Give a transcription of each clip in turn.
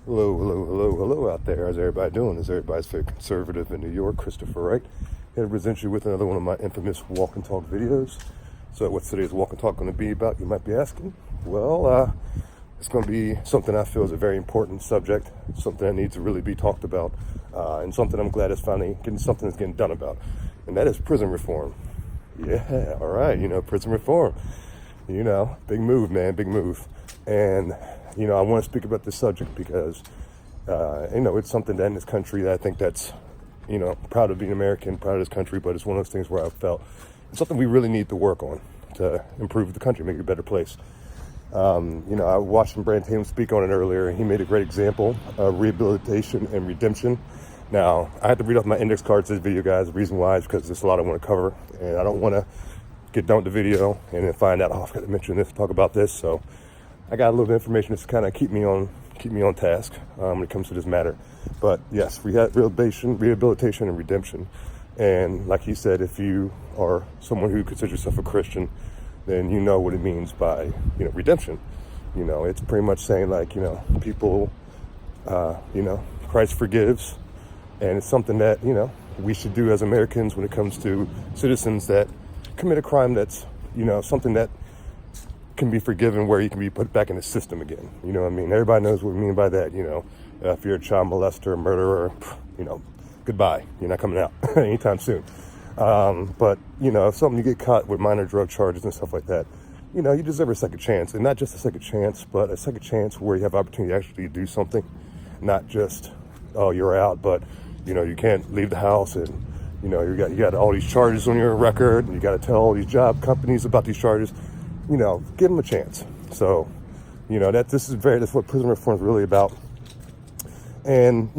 Hello, hello, hello, hello out there. How's everybody doing? Is everybody's very conservative in New York? Christopher Wright here to present you with another one of my infamous walk and talk videos. So what's today's walk and talk going to be about, you might be asking? Well, it's going to be something I feel is a very important subject, something that needs to really be talked about, and something I'm glad is finally getting done about, and that is prison reform. Yeah, all right, prison reform. Big move, man, big move. And, I want to speak about this subject because, it's something that in this country that I think that's, proud of being American, proud of this country, but it's one of those things where I felt it's something we really need to work on to improve the country, make it a better place. I watched Brandon Tatum speak on it earlier, and he made a great example of rehabilitation and redemption. Now, I had to read off my index cards to this video, guys. The reason why is because there's a lot I want to cover, and I don't want to get done with the video and then find out, I forgot to mention this, talk about this. So I got a little bit of information to kind of keep me on task when it comes to this matter. But yes, rehabilitation and redemption. And like he said, if you are someone who considers yourself a Christian, then you know what it means by, redemption. It's pretty much saying like, people, Christ forgives. And it's something that, we should do as Americans when it comes to citizens that commit a crime that's, something that can be forgiven, where you can be put back in the system again. You know what I mean? Everybody knows what we mean by that. If you're a child molester, murderer, goodbye. You're not coming out anytime soon. But, if something you get caught with minor drug charges and stuff like that, you deserve a second chance. And not just a second chance, but a second chance where you have opportunity to actually do something. Not just, oh, you're out, but, you can't leave the house and, you got all these charges on your record, and you got to tell all these job companies about these charges. Give them a chance. So, that's what prison reform is really about. And,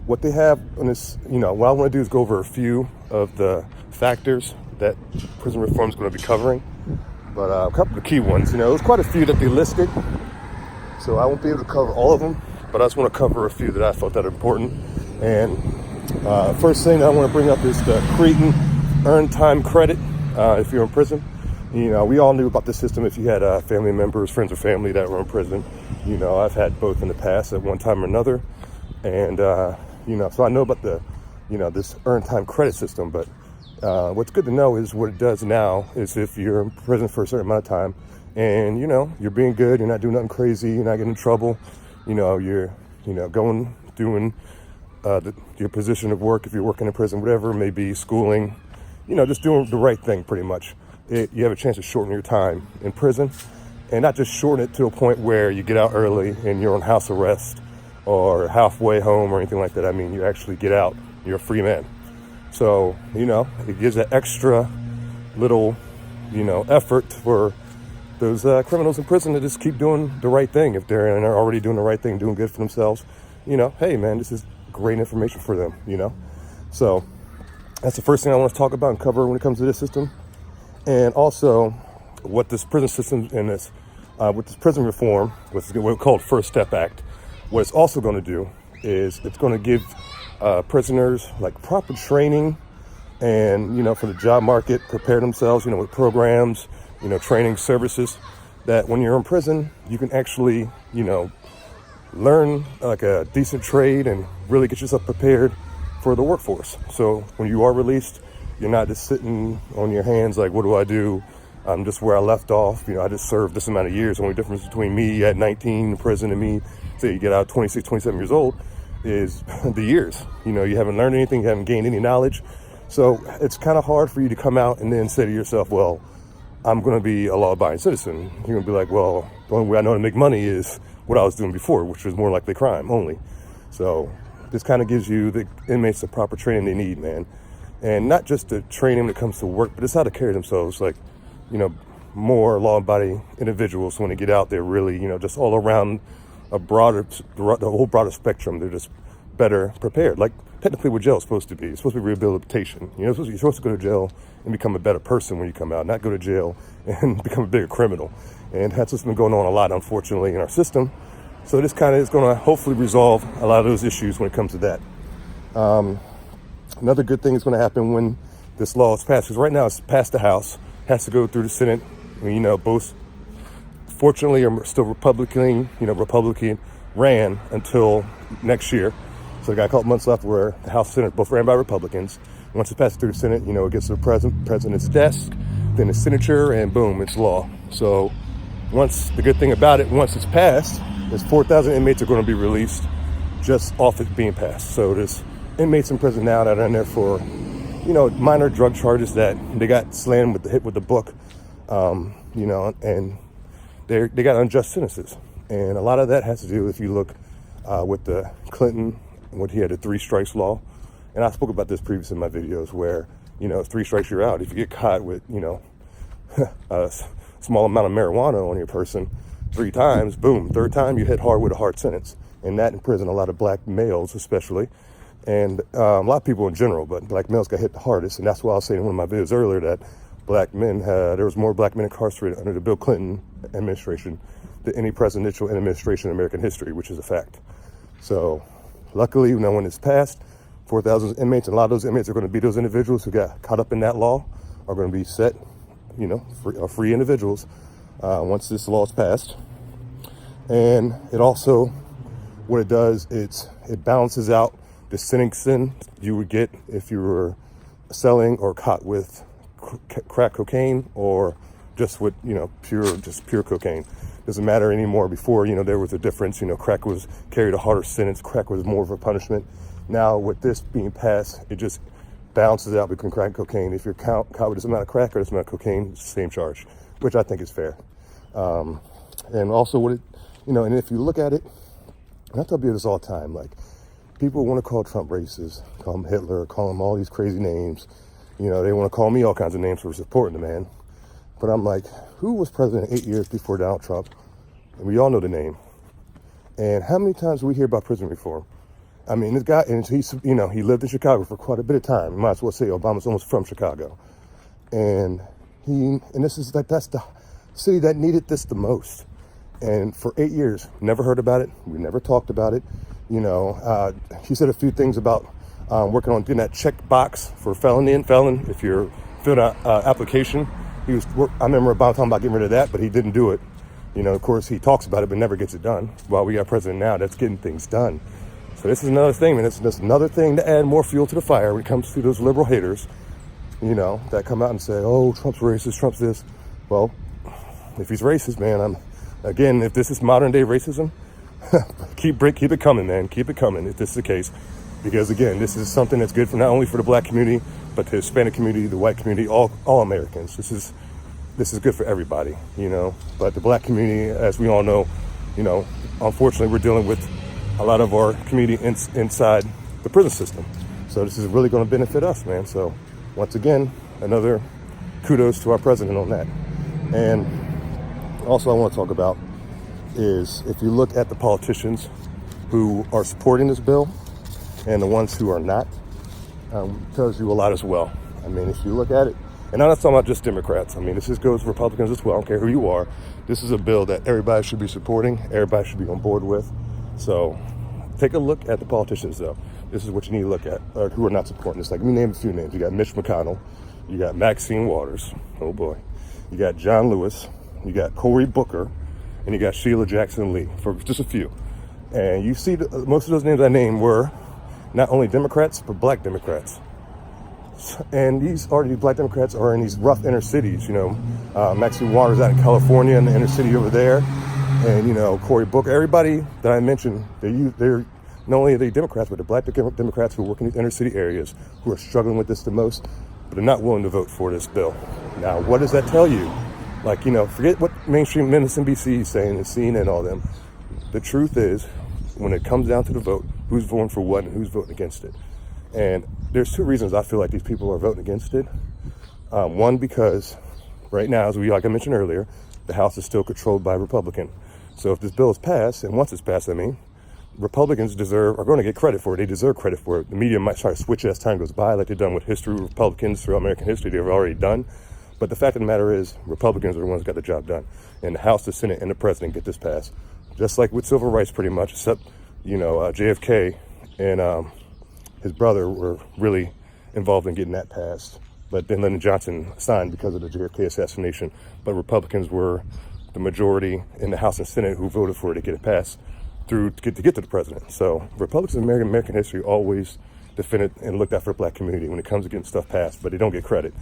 what they have on this, what I want to do is go over a few of the factors that prison reform is going to be covering. But a couple of key ones, there's quite a few that they listed. So I won't be able to cover all of them, but I just want to cover a few that I felt that are important. And first thing I want to bring up is the Creighton Earned Time Credit if you're in prison. We all knew about this system if you had family members, friends or family that were in prison. I've had both in the past at one time or another. And, so I know about the, this earned time credit system. But what's good to know is what it does now is if you're in prison for a certain amount of time and, you're being good, you're not doing nothing crazy, you're not getting in trouble, you're, doing your position of work, if you're working in prison, whatever it may be, schooling, just doing the right thing pretty much. You have a chance to shorten your time in prison, and not just shorten it to a point where you get out early and you're on house arrest or halfway home or anything like that. I mean, you actually get out, you're a free man. So, it gives that extra little, effort for those criminals in prison to just keep doing the right thing. If they're already doing the right thing, doing good for themselves, hey man, this is great information for them, So that's the first thing I want to talk about and cover when it comes to this system. And also what this prison system and this, with this prison reform, what's called First Step Act, what it's also going to do is it's going to give prisoners like proper training and, for the job market, prepare themselves, with programs, training services that when you're in prison, you can actually, learn like a decent trade and really get yourself prepared for the workforce. So when you are released, you're not just sitting on your hands like, what do I do? I'm just where I left off. I just served this amount of years. The only difference between me at 19 in prison and me, say you get out 26, 27 years old, is the years. You haven't learned anything, you haven't gained any knowledge. So it's kind of hard for you to come out and then say to yourself, well, I'm going to be a law-abiding citizen. You're going to be like, well, the only way I know how to make money is what I was doing before, which was more like the crime only. So this kind of gives you the inmates the proper training they need, man. And not just the training when it comes to work, but it's how to carry themselves. Like, more law-abiding individuals when they get out, they're really, just all around the whole broader spectrum. They're just better prepared. Like technically what jail is supposed to be. It's supposed to be rehabilitation. You're supposed to go to jail and become a better person when you come out, not go to jail and become a bigger criminal. And that's what's been going on a lot, unfortunately, in our system. So this kind of is going to hopefully resolve a lot of those issues when it comes to that. Another good thing is going to happen when this law is passed, because right now it's passed the House, has to go through the Senate. Both fortunately are still Republican, ran until next year. So they got a couple months left where the House and Senate both ran by Republicans. Once it passes through the Senate, it gets to the president's desk, then his signature, and boom, it's law. So the good thing about it, once it's passed, is 4,000 inmates are going to be released just off it being passed. So there's inmates in prison now that are in there for, minor drug charges that they got slammed with the book, and they got unjust sentences. And a lot of that has to do, if you look with the Clinton, when he had a 3 strikes law. And I spoke about this previously in my videos where, 3 strikes you're out. If you get caught with, a small amount of marijuana on your person 3 times, boom, 3rd time you hit hard with a hard sentence. And that in prison, a lot of black males especially, and a lot of people in general, but black males got hit the hardest. And that's why I was saying in one of my videos earlier that there was more black men incarcerated under the Bill Clinton administration than any presidential administration in American history, which is a fact. So luckily, when it's passed, 4,000 inmates, and a lot of those inmates are going to be those individuals who got caught up in that law, are going to be set, free individuals once this law is passed. And it also, what it does, it balances out the sentencing you would get if you were selling or caught with crack cocaine or just with, pure cocaine. Doesn't matter anymore. Before, there was a difference. Crack carried a harder sentence. Crack was more of a punishment. Now, with this being passed, it just balances out between crack and cocaine. If you're caught with this amount of crack or this amount of cocaine, it's the same charge, which I think is fair. And also, and if you look at it, and I tell people this all the time, like, people want to call Trump racist, call him Hitler, call him all these crazy names. They want to call me all kinds of names for supporting the man. But I'm like, who was president 8 years before Donald Trump? And we all know the name. And how many times do we hear about prison reform? I mean, this guy, and he lived in Chicago for quite a bit of time. You might as well say Obama's almost from Chicago. And that's the city that needed this the most. And for 8 years, never heard about it. We never talked about it. He said a few things about working on getting that check box for felon. If you're filling out application, I remember Obama talking about getting rid of that, but he didn't do it. Of course, he talks about it, but never gets it done. While we got a president now that's getting things done. So this is another thing, man. It's just another thing to add more fuel to the fire when it comes to those liberal haters, that come out and say, oh, Trump's racist, Trump's this. Well, if he's racist, man, if this is modern day racism, keep it coming, man. Keep it coming if this is the case. Because again, this is something that's good for not only for the black community, but the Hispanic community, the white community, all Americans. This is good for everybody, But the black community, as we all know, unfortunately, we're dealing with a lot of our community inside the prison system. So this is really going to benefit us, man. So once again, another kudos to our president on that. And also I want to talk about is if you look at the politicians who are supporting this bill and the ones who are not, tells you a lot as well. I mean, if you look at it, and I'm not talking about just Democrats. I mean, this goes for Republicans as well. I don't care who you are. This is a bill that everybody should be supporting. Everybody should be on board with. So take a look at the politicians, though. This is what you need to look at, who are not supporting this. Like, let me name a few names. You got Mitch McConnell. You got Maxine Waters. Oh, boy. You got John Lewis. You got Cory Booker. And you got Sheila Jackson Lee, for just a few. And you see most of those names I named were not only Democrats, but black Democrats. And these black Democrats are in these rough inner cities, Maxine Waters out in California in the inner city over there. And, Cory Booker, everybody that I mentioned, they're not only are they Democrats, but they're black Democrats who work in these inner city areas who are struggling with this the most, but are not willing to vote for this bill. Now, what does that tell you? Like, forget what mainstream MSNBC is saying and CNN and all them. The truth is, when it comes down to the vote, who's voting for what and who's voting against it. And there's 2 reasons I feel like these people are voting against it. One, because right now, like I mentioned earlier, the House is still controlled by Republican. So if this bill is passed, and once it's passed, Republicans are going to get credit for it. They deserve credit for it. The media might try to switch it as time goes by, like they've done with history. Republicans throughout American history, they've already done. But the fact of the matter is, Republicans are the ones who got the job done. And the House, the Senate, and the President get this passed. Just like with civil rights, pretty much, except, JFK and his brother were really involved in getting that passed. But then Lyndon Johnson signed because of the JFK assassination. But Republicans were the majority in the House and Senate who voted for it to get it passed. to get to the president. So Republicans in American history always defended and looked out for the black community when it comes to getting stuff passed, but they don't get credit.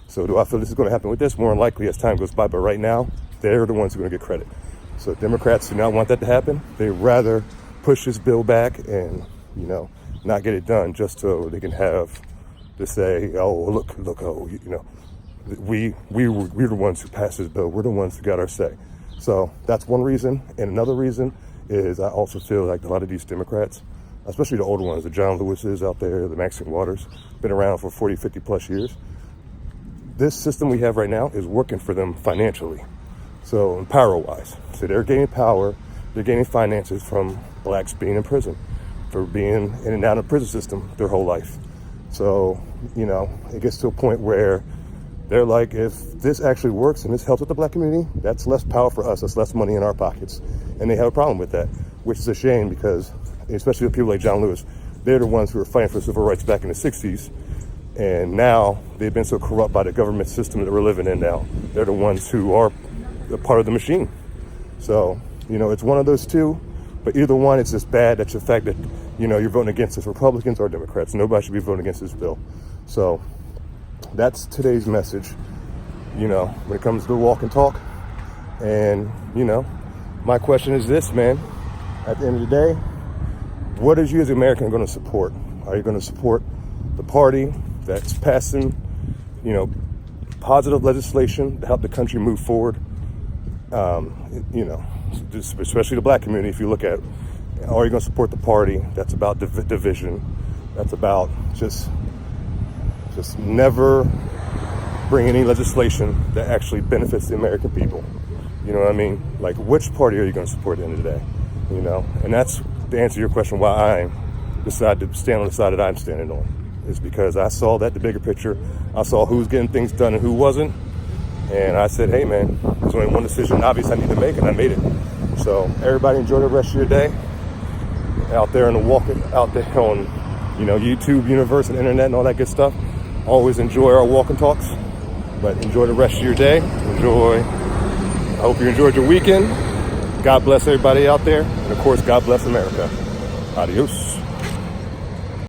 So do I feel this is going to happen with this? More than likely as time goes by, but right now, they're the ones who are going to get credit. So Democrats do not want that to happen. They'd rather push this bill back and, not get it done just so they can have to say, oh, look, oh, we're the ones who passed this bill. We're the ones who got our say. So that's one reason. And another reason is I also feel like a lot of these Democrats, especially the older ones, the John Lewises out there, the Maxine Waters, been around for 40, 50 plus years. This system we have right now is working for them financially. So power-wise. So they're gaining power, they're gaining finances from blacks being in prison, for being in and out of the prison system their whole life. So, it gets to a point where they're like, if this actually works and this helps with the black community, that's less power for us, that's less money in our pockets. And they have a problem with that, which is a shame because, especially with people like John Lewis, they're the ones who were fighting for civil rights back in the 60s. And now they've been so corrupt by the government system that we're living in now. They're the ones who are a part of the machine. So, it's one of those two. But either one, it's just bad. That's the fact that, you're voting against this, Republicans or Democrats. Nobody should be voting against this bill. So that's today's message, when it comes to walk and talk. And, my question is this, man. At the end of the day, what is you as an American going to support? Are you going to support the party that's passing, positive legislation to help the country move forward? Especially the black community, if you look at, are you going to support the party that's about division, that's about just never bring any legislation that actually benefits the American people? You know what I mean? Like, which party are you going to support at the end of the day? And that's to answer your question why I decided to stand on the side that I'm standing on, is because I saw the bigger picture. I saw who's getting things done and who wasn't. And I said, hey, man, there's only one decision obvious I need to make, and I made it. So everybody enjoy the rest of your day out there out there on, YouTube, universe, and internet and all that good stuff. Always enjoy our walk and talks, but enjoy the rest of your day. I hope you enjoyed your weekend. God bless everybody out there. And, of course, God bless America. Adios.